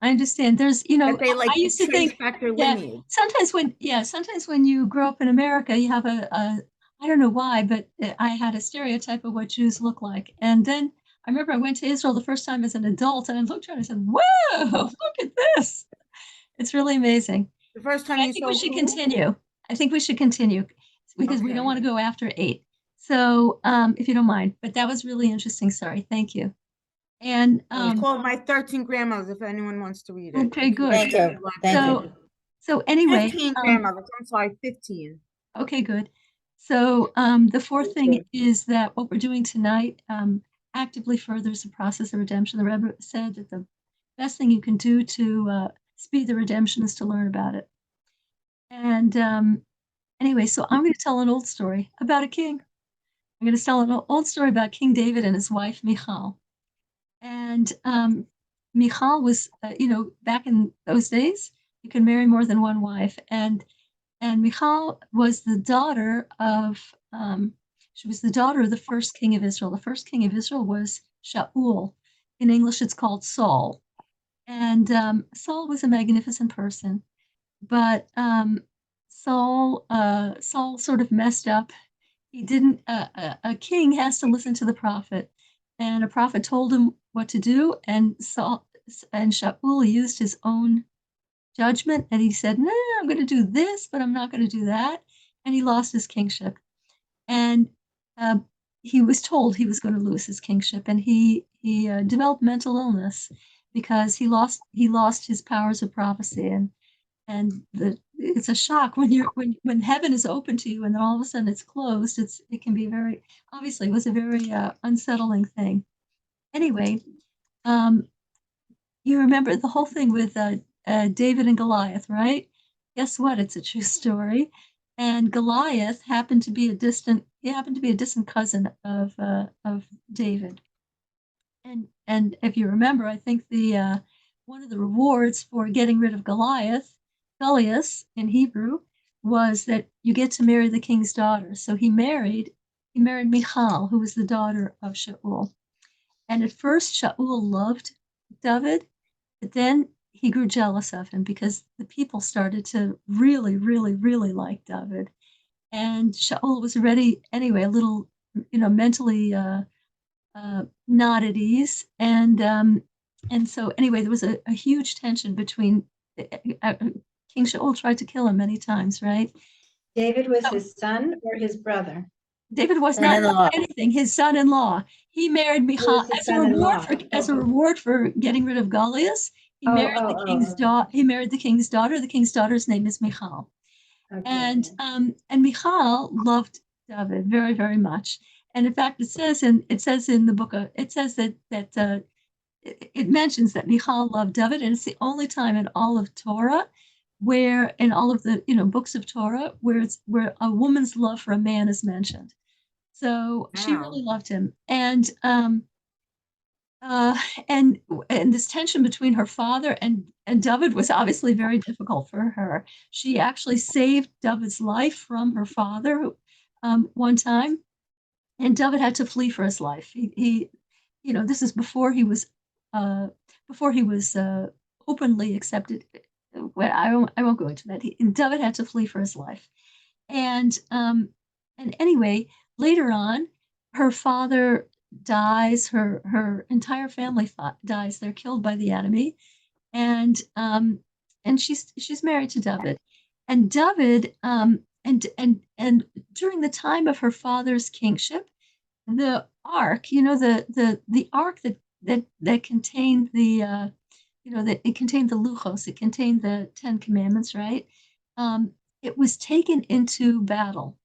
I understand. There's, that they like I used to trace think, back their yeah, lineage. sometimes when you grow up in America, you have I don't know why, but I had a stereotype of what Jews look like. And then I remember I went to Israel the first time as an adult and I looked around and I said, whoa, look at this. It's really amazing. The first time I you think saw we should who? continue. I think we should continue because we don't Okay. want to go after 8. So, if you don't mind, but that was really interesting. Sorry. Thank you. And, It's called My 13 Grandmothers, if anyone wants to read it. okay, It's good. Thank you. Thank So, you. so anyway, 15 grandmothers, I'm sorry, 15. okay, good. So, the fourth thing is that what we're doing tonight, actively furthers the process of redemption. The Rebbe said that the best thing you can do to speed the redemption is to learn about it. And anyway, so I'm going to tell an old story about a king. I'm going to tell an old story about King David and his wife Michal. And Michal was, back in those days, you could marry more than one wife. And Michal was the daughter of, she was the daughter of the first king of Israel. The first king of Israel was Shaul. In English, it's called Saul. And Saul was a magnificent person, but Saul sort of messed up. He didn't. A king has to listen to the prophet, and a prophet told him what to do, and Saul and Shaul used his own judgment, and he said, "No, I'm going to do this, but I'm not going to do that," and he lost his kingship. And uh, he was told he was going to lose his kingship, and he developed mental illness because he lost his powers of prophecy, and it's a shock when when heaven is open to you and then all of a sudden it's closed. It can be very, obviously it was a very unsettling thing. Anyway, you remember the whole thing with David and Goliath, right? Guess what? It's a true story. And Goliath happened to be a distant cousin of David. And if you remember, I think the one of the rewards for getting rid of Goliath in Hebrew, was that you get to marry the king's daughter. So he married Michal, who was the daughter of Shaul. And at first, Shaul loved David, but then he grew jealous of him because the people started to really, really, really like David. And Shaul was already, anyway, a little, mentally not at ease. And so, anyway, there was a huge tension between King Shaul tried to kill him many times, right? David was his son or his brother? David was not Son-in-law. anything, his son-in-law. He married Michal was his son-in-law? as a reward for getting rid of Goliath. He married the king's daughter. He married the king's daughter. The king's daughter's name is Michal. Okay. And Michal loved David very, very much. And in fact, it says in the book, it says that it mentions that Michal loved David, and it's the only time in all of Torah where, in all of the books of Torah, where a woman's love for a man is mentioned. So she really loved him, and and this tension between her father and David was obviously very difficult for her. She actually saved David's life from her father one time, and David had to flee for his life. He this is before he was openly accepted. Well, I won't go into that. David had to flee for his life, and anyway, later on, her father dies. Her entire family dies. They're killed by the enemy, and she's married to David, and David and during the time of her father's kingship, the ark, the ark that contained that it contained the luchos, it contained the 10 Commandments, right? It was taken into battle.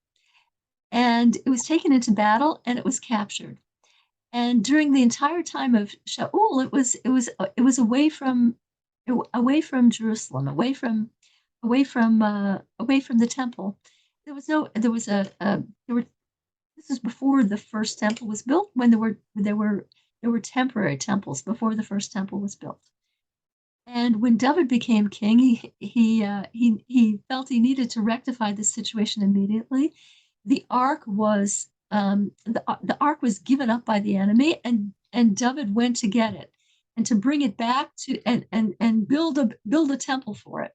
And it was taken into battle and it was captured. And during the entire time of Shaul, it was away from Jerusalem, away from the temple. There was no there was a there were this is before the first temple was built, when there were temporary temples before the first temple was built. And when David became king, he felt he needed to rectify this situation immediately. The ark was given up by the enemy, and David went to get it and to bring it back to and build a temple for it.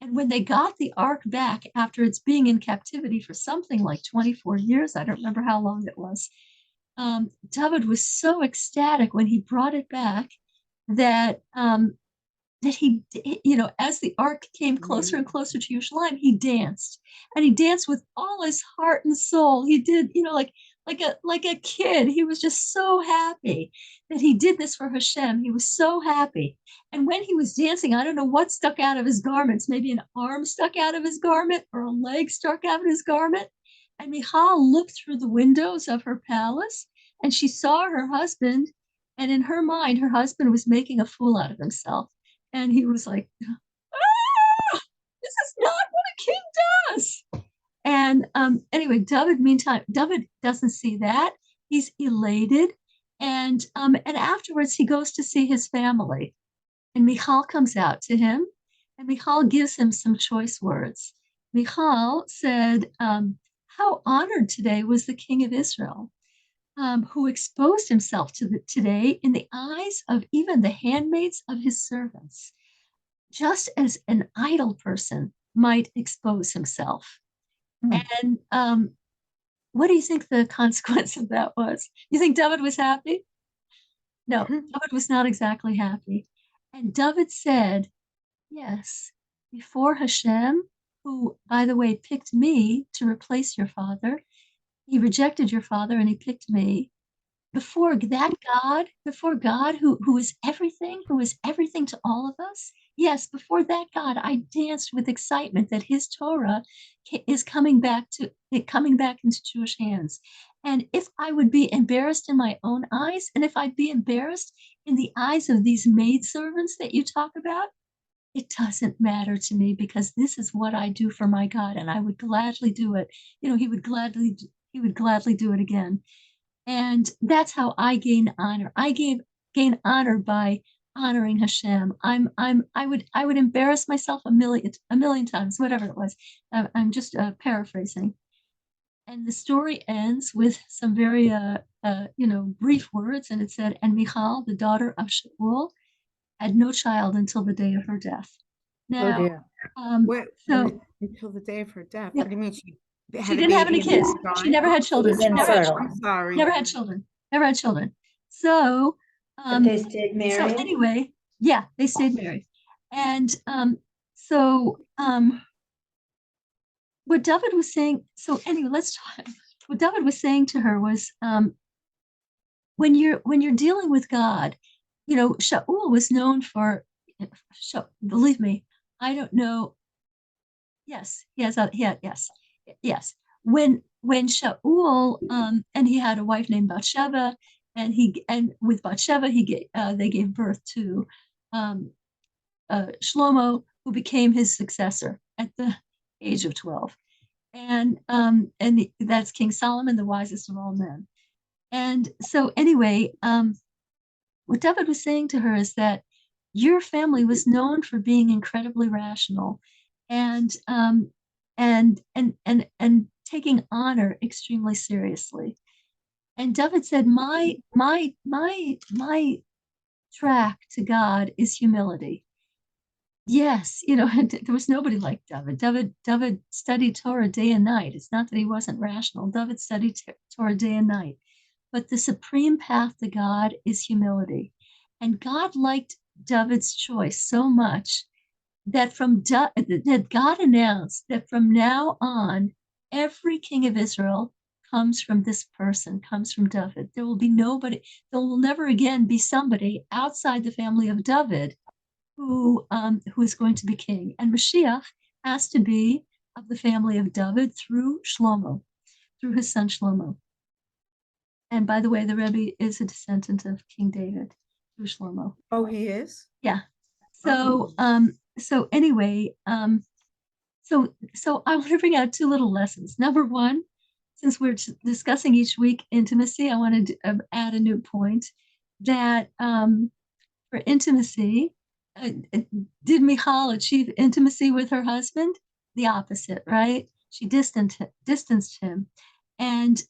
And when they got the ark back after it's being in captivity for something like 24 years, I don't remember how long it was, David was so ecstatic when he brought it back that he, as the ark came closer and closer to Yerushalayim, he danced, and he danced with all his heart and soul. He did, like a kid. He was just so happy that he did this for Hashem. He was so happy. And when he was dancing, I don't know what stuck out of his garments. Maybe an arm stuck out of his garment or a leg stuck out of his garment. And Michal looked through the windows of her palace, and she saw her husband. And in her mind, her husband was making a fool out of himself. And he was like, ah, this is not what a king does. And anyway, David doesn't see that. He's elated. And afterwards, he goes to see his family. And Michal comes out to him, and Michal gives him some choice words. Michal said, how honored today was the king of Israel, who exposed himself today in the eyes of even the handmaids of his servants, just as an idle person might expose himself. And what do you think the consequence of that was? You think David was happy? No, David was not exactly happy. And David said, yes, before Hashem, who, by the way, picked me to replace your father, he rejected your father and he picked me. Before God who is everything, to all of us, yes, before that God, I danced with excitement that his Torah is coming back into Jewish hands. And if I would be embarrassed in my own eyes, and if I'd be embarrassed in the eyes of these maidservants that you talk about, it doesn't matter to me, because this is what I do for my God, and I would gladly do it. He would gladly do it again. And that's how I gain honor. Gain honor by honoring Hashem. I would embarrass myself a million times, whatever it was. I'm just paraphrasing. And the story ends with some very brief words, and it said, and Michal, the daughter of Shaul, had no child until the day of her death. Now, dear. Until the day of her death. Yeah. What do you mean? She didn't have any kids. She never had children. was infertile. I'm sorry. Never had children. So, But they stayed married. so anyway, yeah, they stayed married. And what David was saying, so anyway, let's talk. What David was saying to her was, when you're dealing with God, Shaul was known for, believe me, I don't know. Yes, yes. When Shaul, and he had a wife named Bathsheba, and with Bathsheba they gave birth to Shlomo, who became his successor at the age of 12, and that's King Solomon, the wisest of all men. And so anyway, what David was saying to her is that your family was known for being incredibly rational, and taking honor extremely seriously. And David said, my track to God is humility. Yes, there was nobody like David. David studied Torah day and night. It's not that he wasn't rational. David studied Torah day and night. But the supreme path to God is humility. And God liked David's choice so much that that God announced that from now on, every king of Israel comes from this person, comes from David. There will never again be somebody outside the family of David who is going to be king. And Mashiach has to be of the family of David through Shlomo, through his son Shlomo. And by the way, the Rebbe is a descendant of King David through Shlomo. Oh, he is? Yeah. So anyway, so I want to bring out two little lessons. Number one, since we're discussing each week intimacy, I want to add a new point that for intimacy, did Michal achieve intimacy with her husband? The opposite, right? She distanced him. And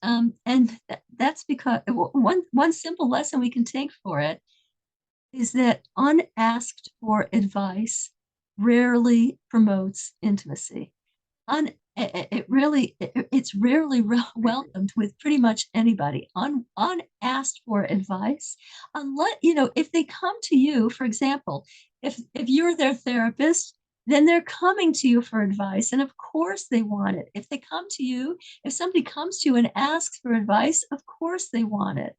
that's because one simple lesson we can take for it is that unasked for advice rarely promotes intimacy. It's rarely welcomed with pretty much anybody. Unasked for advice, unless if they come to you, for example, if you're their therapist, then they're coming to you for advice, and of course they want it. If somebody comes to you and asks for advice, of course they want it.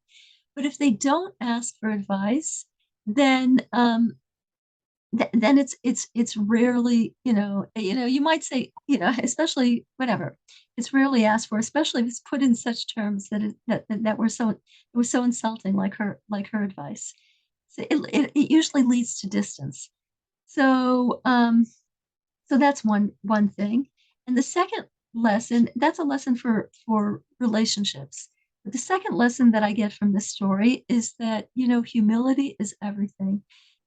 But if they don't ask for advice, then it's rarely, you might say, especially whatever, it's rarely asked for, especially if it's put in such terms that were so insulting, like her advice. So it usually leads to distance. So that's one thing. And the second lesson, that's a lesson for relationships. But the second lesson that I get from this story is that, humility is everything.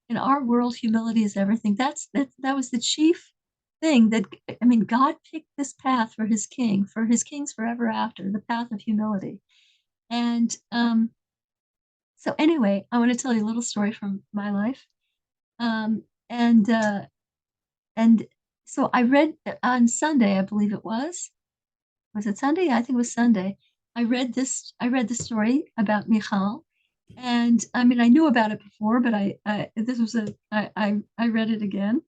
In our world, humility is everything. That was the chief thing God picked this path for his kings forever after, the path of humility. And so anyway, I want to tell you a little story from my life. And so I read on Sunday, I believe it was it Sunday? I think it was Sunday. I read the story about Michal. And I knew about it before, but I read it again.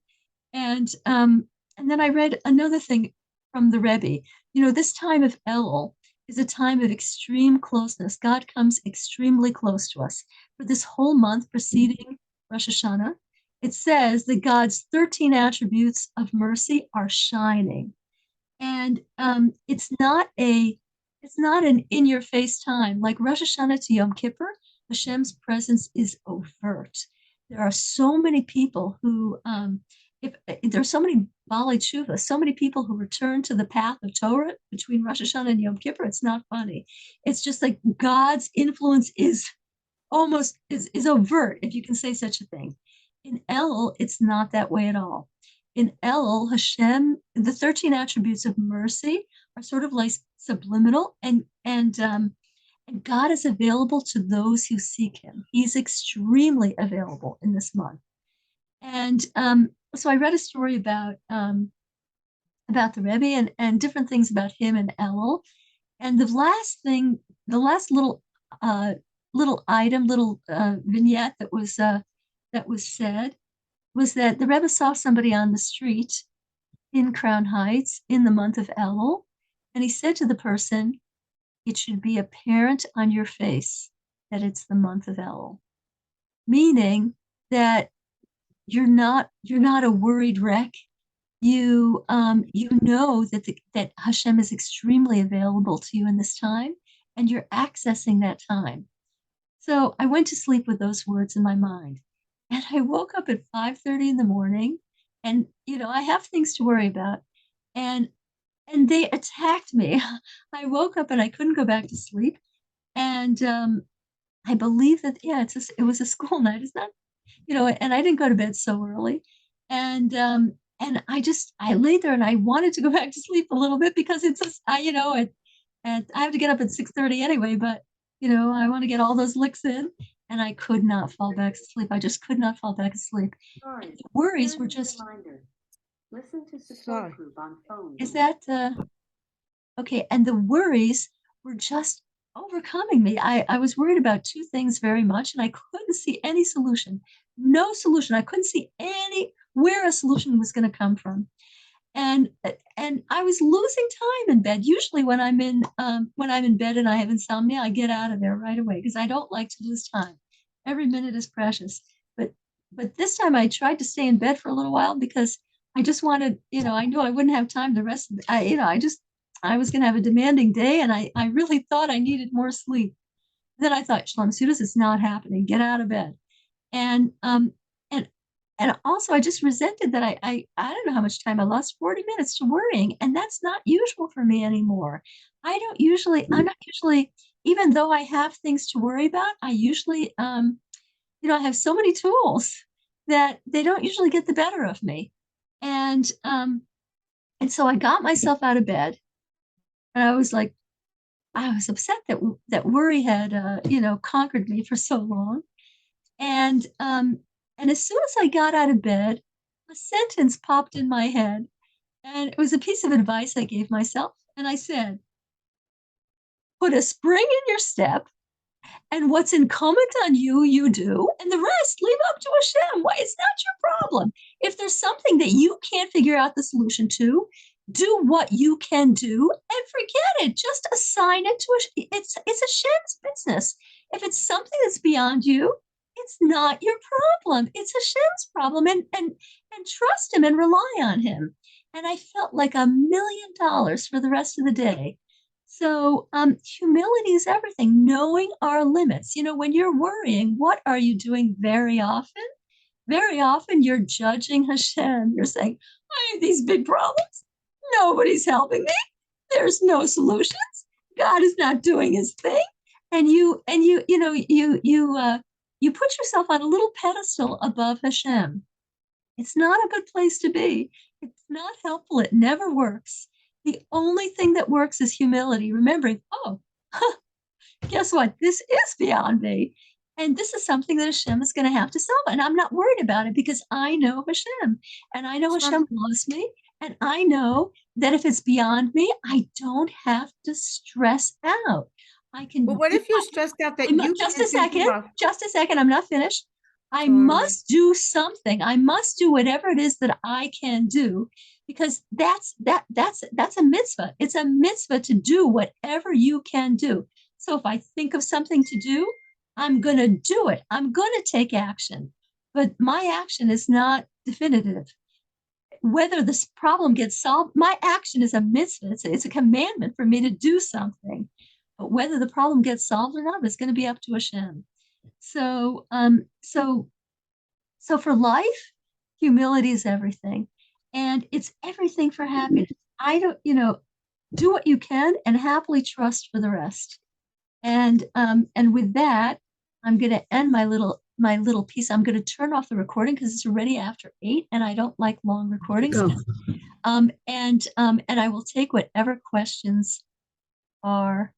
And then I read another thing from the Rebbe. This time of Elul is a time of extreme closeness. God comes extremely close to us. For this whole month preceding Rosh Hashanah, it says that God's 13 attributes of mercy are shining. And it's not an in-your-face time like Rosh Hashanah to Yom Kippur. Hashem's presence is overt. There are so many people who, if there's so many Baalei Tshuva, so many people who return to the path of Torah between Rosh Hashanah and Yom Kippur. It's not funny. It's just like God's influence is almost is overt, if you can say such a thing. In Elul, it's not that way at all. In Elul, Hashem, the 13 attributes of mercy are sort of like subliminal, and God is available to those who seek him. He's extremely available in this month. And so I read a story about the Rebbe and different things about him and Elul. And the last little vignette that was said was that the Rebbe saw somebody on the street in Crown Heights in the month of Elul, and he said to the person, "It should be apparent on your face that it's the month of Elul," meaning that you're not a worried wreck. You know that Hashem is extremely available to you in this time, and you're accessing that time. So I went to sleep with those words in my mind, and I woke up at 5:30 in the morning, and I have things to worry about, and they attacked me. I woke up and I couldn't go back to sleep, and I believe that it was a school night. It's not, and I didn't go to bed so early, and I laid there and I wanted to go back to sleep a little bit because and I have to get up at 6:30 anyway, but I want to get all those licks in, and I could not fall back to sleep. I just could not fall back asleep. Sorry, The worries here's were a just. reminder. Listen to Sorry. support group on phone. Is that okay? And the worries were just overcoming me. I was worried about two things very much, and I couldn't see any solution. No solution. I couldn't see where a solution was going to come from. And I was losing time in bed. Usually when I'm in bed and I have insomnia, I get out of there right away because I don't like to lose time. Every minute is precious. But but this time I tried to stay in bed for a little while because I just wanted, I knew I wouldn't have time the rest of the, I was going to have a demanding day, and I really thought I needed more sleep. Then I thought, Shlamsudas, it's not happening. Get out of bed. And and and also I just resented that I don't know how much time I lost, 40 minutes to worrying, and that's not usual for me anymore. I'm not usually, even though I have things to worry about, I usually I have so many tools that they don't usually get the better of me. And so I got myself out of bed, and I was upset that worry had conquered me for so long. And as soon as I got out of bed, a sentence popped in my head, and it was a piece of advice I gave myself. And I said, put a spring in your step, and what's incumbent on you, you do, and the rest leave up to Hashem. Why? It's not your problem. If there's something that you can't figure out the solution to, do what you can do and forget it. Just assign it to it's Hashem's business. If it's something that's beyond you, it's not your problem. It's Hashem's problem, and trust him and rely on him. And I felt like $1,000,000 for the rest of the day. So humility is everything, knowing our limits. When you're worrying, what are you doing very often? Very often you're judging Hashem. You're saying, I have these big problems. Nobody's helping me. There's no solutions. God is not doing his thing. And you put yourself on a little pedestal above Hashem. It's not a good place to be. It's not helpful. It never works. The only thing that works is humility, remembering, guess what? This is beyond me. And this is something that Hashem is going to have to solve. And I'm not worried about it because I know Hashem. And I know Hashem loves me. And I know that if it's beyond me, I don't have to stress out. I can. But what if you're stressed out that you just can't a second, do the- just a second, I'm not finished. I Sorry. must do something. I must do whatever it is that I can do, because that's a mitzvah. It's a mitzvah to do whatever you can do. So if I think of something to do, I'm going to do it. I'm going to take action. But my action is not definitive. Whether this problem gets solved, my action is a mitzvah. It's a commandment for me to do something. But whether the problem gets solved or not is going to be up to Hashem. So for life, humility is everything. And it's everything for happiness. I don't, do what you can and happily trust for the rest. And with that, I'm going to end my little piece. I'm going to turn off the recording because it's already after 8, and I don't like long recordings. And I will take whatever questions are